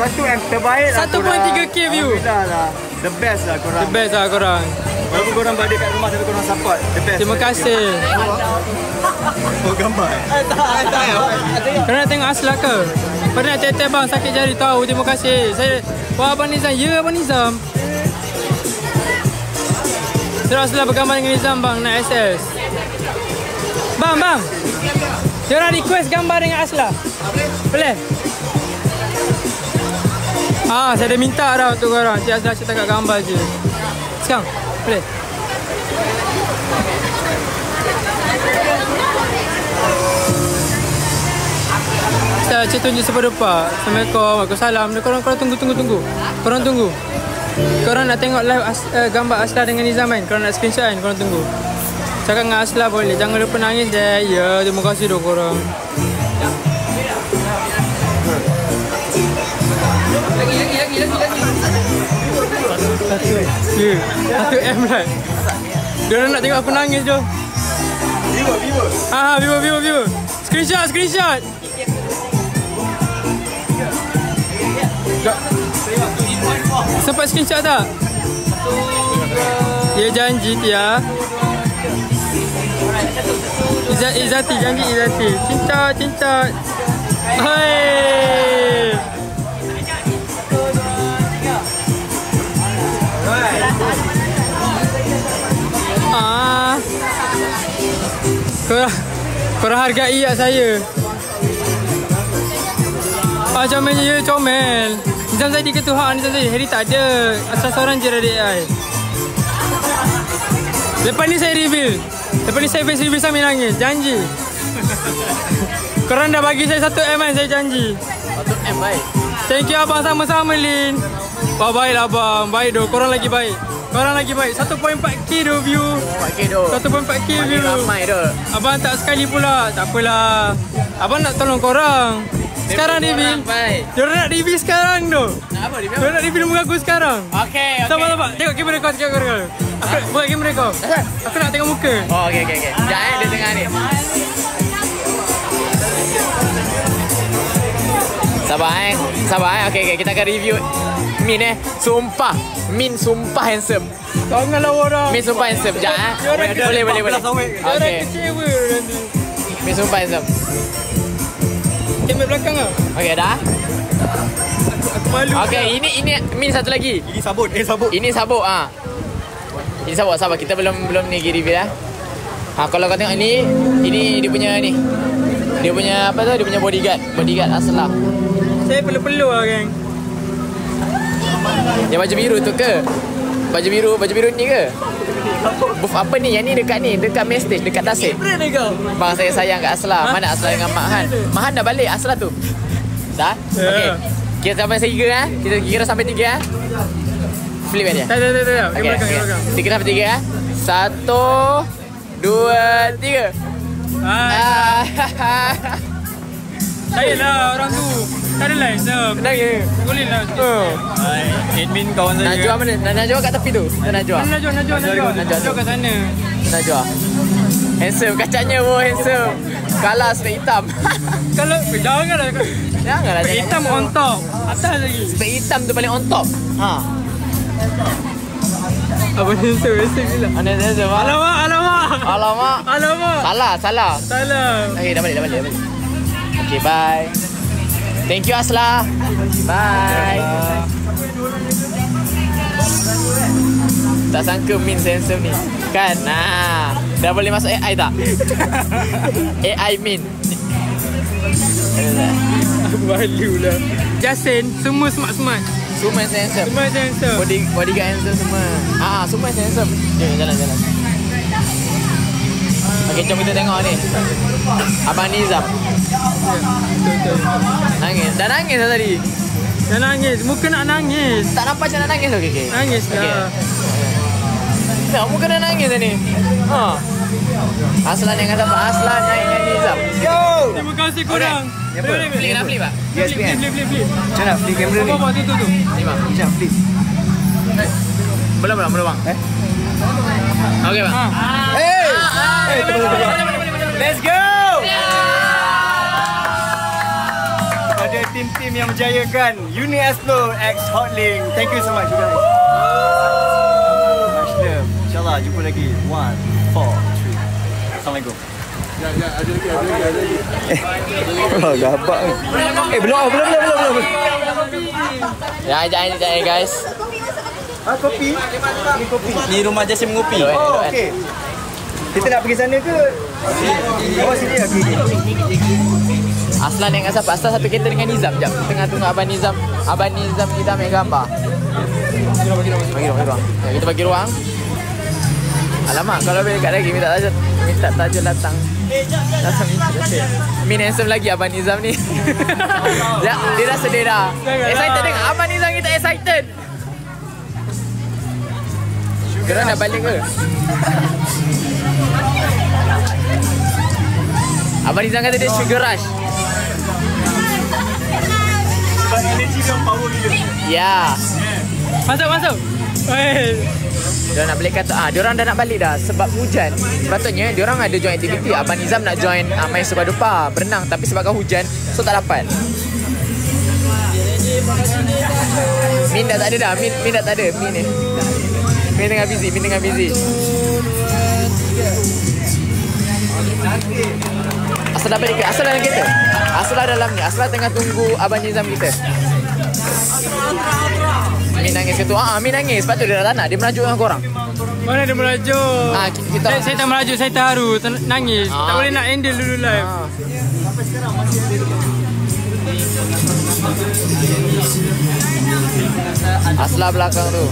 1M terbaik lah 1.3k view. Alhamdulillah lah. The best lah korang. The best lah korang. Walaupun korang berada kat rumah tapi korang support. The best. Terima kasih. Oh gambar. Korang nak tengok Aslah ke? Pernah teteh bang sakit jari tahu. Terima kasih. Saya wah Abang Nizam. Ya Abang Nizam. Terus Aslah bergambar dengan Nizam bang nak SS. Bang. Dia orang request gambar dengan Aslah. Boleh? Saya dah minta dah untuk korang. Cik Aslah cerita kat gambar je. Sekarang? Boleh? Saya cik tunjuk sepada depan. Assalamualaikum. Waalaikumsalam. Korang tunggu. Korang tunggu. Korang nak tengok live gambar Aslah dengan Nizam kan? Korang nak screenshot kan? Korang tunggu. Cakap dengan Aslah boleh. Jangan lupa nangis deh. Ya, terima kasih dah korang. Lagi. 1M lah. Diorang nak tengok aku nangis je. Viewer. Screenshot. Sempat screenshot tak? Dia janji Tia. Izzati janji Izzati. Cinta. Hai. Korang hargai ya saya. Comelnya ya comel. Nizam Zaidi ke tu? Nizam Zaidi. Harry tak ada. Asal seorang je dari AI. Lepas ni saya reveal. Face reveal sambil nangis. Janji. Korang dah bagi saya 1M kan? Saya janji. 1M baik. Thank you abang, sama-sama Lin. Baiklah abang. Baik doh. Korang lagi baik. 1.4k doh view. 1.4k view. Ramai doh. Abang tak sekali pula. Tak apalah. Abang nak tolong korang. Sekarang reveal. Diorang nak reveal sekarang doh. Nak apa reveal? Diorang nak reveal muka aku sekarang. Okey. Sabar. Tengok kamera kau. Aku buat kamera kau. Aku nak tengok muka. Oh okey. Jangan dia tengah ni. Sabar. Okey. Kita akan review Min sumpah handsome. Janganlah orang. Min sumpah handsome. Sekejap Boleh. Okey. Kecewa nanti. Min sumpah handsome. Kamera belakang ah. Okey dah. Aku malu. Okey, ini Min satu lagi. Ini sabut. Ini sabuk ah. Ini sabuk. Kita belum ni review dah. Kalau kau tengok ini dia punya ni. Dia punya apa tu? Dia punya bodyguard Aslah. Saya perlu lah geng. Yang baju biru tu ke? Baju biru ni ke? Booth apa ni? Yang ni dekat main stage, dekat tasik. Bang saya sayang kat Aslah. Mana Aslah dengan Mahan? Mahan dah balik Aslah tu. Dah? Okey. Kita sampai 3 Kita kira sampai 3 Flip aja. Tak. Okey. 3 sampai 3 1 2 3. Saya lah orang tu. Tak ada lain sep. Kenapa? Boleh lah. Admin kawan saya. Najwa mana? Najwa kat tepi tu. Najwa kat sana. Najwa. Handsome. Kacanya handsome. Kalah spek hitam. Kalau janganlah. Spek hitam on top. Atas lagi. Spek hitam tu paling on top. Abang handsome gila. Handsome. Alamak. Salah. Okey, dah balik. Okay, bye. Thank you Aslah. Bye. Tak sangka Min handsome ni. Kan? Dah boleh masuk AI tak? AI Min. Malu lah. Jasin, semua smart. Semua handsome. Bodyguard handsome semua. Semua handsome. Jalan. Okey, jom kita tengok ni. Abang Nizam. Nangis. Dah nangis dah tadi. Dah nangis. Muka nak nangis. Tak nampak macam nak nangis okey. Nangis lah. Tengok muka dah nangis dah ni. Aslan dengan siapa? Aslan dengan Nizam. Yo. Terima kasih korang. Flip pak. Flip. Macam nak flip kamera ni? Tu. Ni bang. Macam flip. Belum bang. Okey bang. Let's go. Ada tim-tim yang menjayakan Uni Aslo X Hotlink. Thank you so much, you guys. Much love. InsyaAllah, jumpa lagi. 1, 4, 3. Assalamualaikum. Oh, gabak ni. Belum. Ya, jangan guys. Kopi? Ni kopi. Ni rumah Jasim Ngopi. Oh, okey. Kita nak pergi sana ke? Oh, sini okey. Aslan dengan siapa? Aslan satu kereta dengan Nizam. Jap, tengah tunggu Abang Nizam. Abang Nizam kita ambil gambar. Bagi ruang. Ya, kita bagi ruang. Alamak, kalau boleh dekat lagi minta Tajul datang. Min handsome lagi Abang Nizam ni. Dia rasa dia dah excited dengan Abang Nizam kita excited. Korang dah balik ke? Abang Nizam kata dia sugar rush. Sebab energy dia power gila. Ya. Masuk. Diorang nak balik kata diorang dah nak balik dah sebab hujan. Sepatutnya diorang ada join aktiviti. Abang Nizam nak join main Subah Dupa, berenang, tapi sebabkan hujan so tak dapat. Min dah tak ada dah. Min dah tak ada. Min ni. Min tengah busy. Asal dah balik ke? Asal dalam kereta? Asal dalam ni. Asal tengah tunggu Abang Nizam kita. Min nangis ke tu? Min nangis. Sebab tu dia dah tak nak. Dia merajuk dengan korang. Mana dia merajuk? Kita Saya tak merajuk, saya terharu, nangis. Tak boleh nak handle dulu live. Asla belakang tu.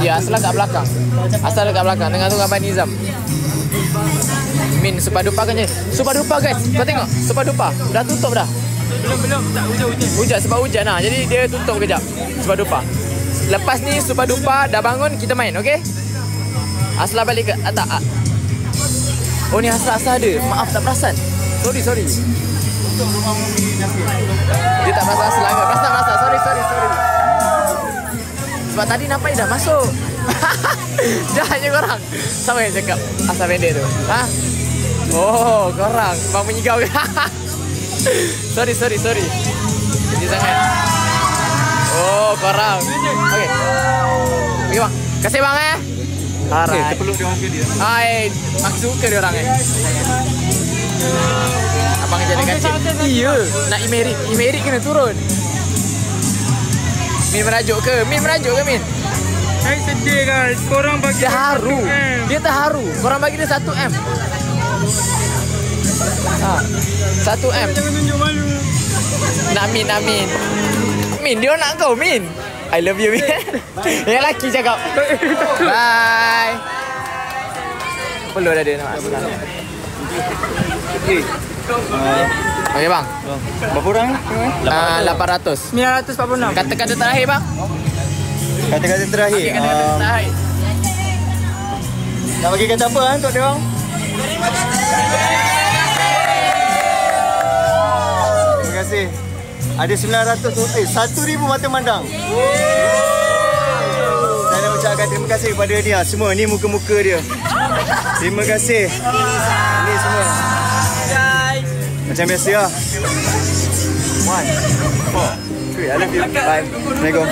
Ya, Asla kat belakang. Asla dekat belakang. Tengah tunggu Abang Nizam. Min, Subah Dupa kan je. Subah Dupa guys. Kau tengok. Subah Dupa. Dah tutup dah. Belum. Tak hujan. Hujan sebab hujan lah. Jadi dia tutup kejap. Subah Dupa. Lepas ni Subah Dupa dah bangun, kita main, okey? Asla balik ke? Tak. Oh ni Asla ada. Maaf tak perasan. Sorry. Dia tak perasan Asla ke? Perasan. Sorry. Sebab tadi nampak dia dah masuk. Jahat je korang. Sama yang cakap Asla pendek tu. Oh, korang. Bang menyigau ke? Sorry. Jadi sangat. Oh, korang. Okey. Okey bang. Kasih bang Alright. Kita perlu dia orang ke dia. Mak suka dia orang Abang jadi kacip. Iya. Nak Imerit kena turun. Min merajuk ke Min? Saya sedih guys. Korang bagi Dia haru. Dia terharu. Korang bagi dia 1M. 1M. Jangan tunjuk malu. Nak Min. Min, dia nak kau Min. I love you Min. Yang lelaki cakap. Bye. Perlu dah dia nak Aslan. Okey bang. Berapa orang? 800. 946. Kata-kata terakhir bang. Kata-kata terakhir. Kata-kata terakhir. Nak bagi kata apa untuk dia orang? Terima kasih. Ada 1,000 mata mandang. Saya nak ucapkan terima kasih kepada dia semua. Ni muka-muka dia. Terima kasih. Ni semua. Macam biasa lah. 1, 4, 3. I love you. Bye. Assalamualaikum.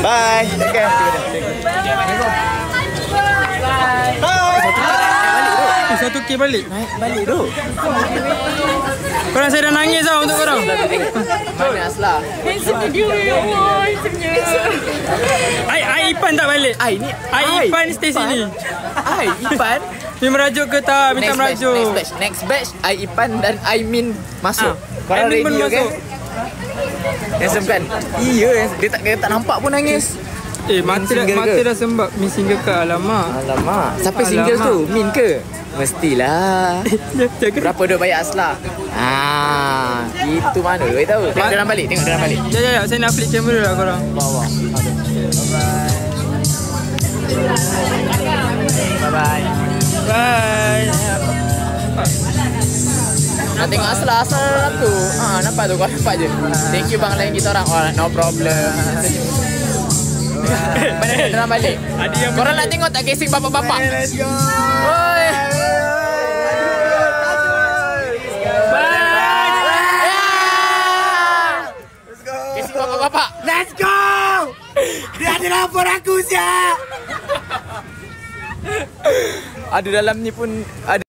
Bye. Take care. Satu K balik. Balik tu. Korang saya dah nangis tau untuk korang. Mana Asla? Ai Ipan tak balik. Ai Ipan stay sini. Ipan. Dia merajuk ke tak? Minta merajuk. Next batch Ai Ipan dan Aimin masuk. Korang Aimin pun ready masuk. Handsome kan? Iya, dia tak nampak pun nangis. Mata dah sembab. Min single ke? Alamak. Siapa single tu? Min ke? Mestilah. Berapa duit bayar Asla? Itu mana duit tahu. Tengok dia orang balik. Ya, saya nak flip camera lah korang. Bawah. Bye. Nak tengok Asla dalam tu. Nampak tu, kau nampak je. Thank you bang lain kita orang. No problem. Mana dia dalam balik? Korang nak tengok tak casing bapak-bapak? Let's go. Oi. Kasih bapak-bapak. Let's go! Dia ada lapor aku siap. Ada dalam ni pun ada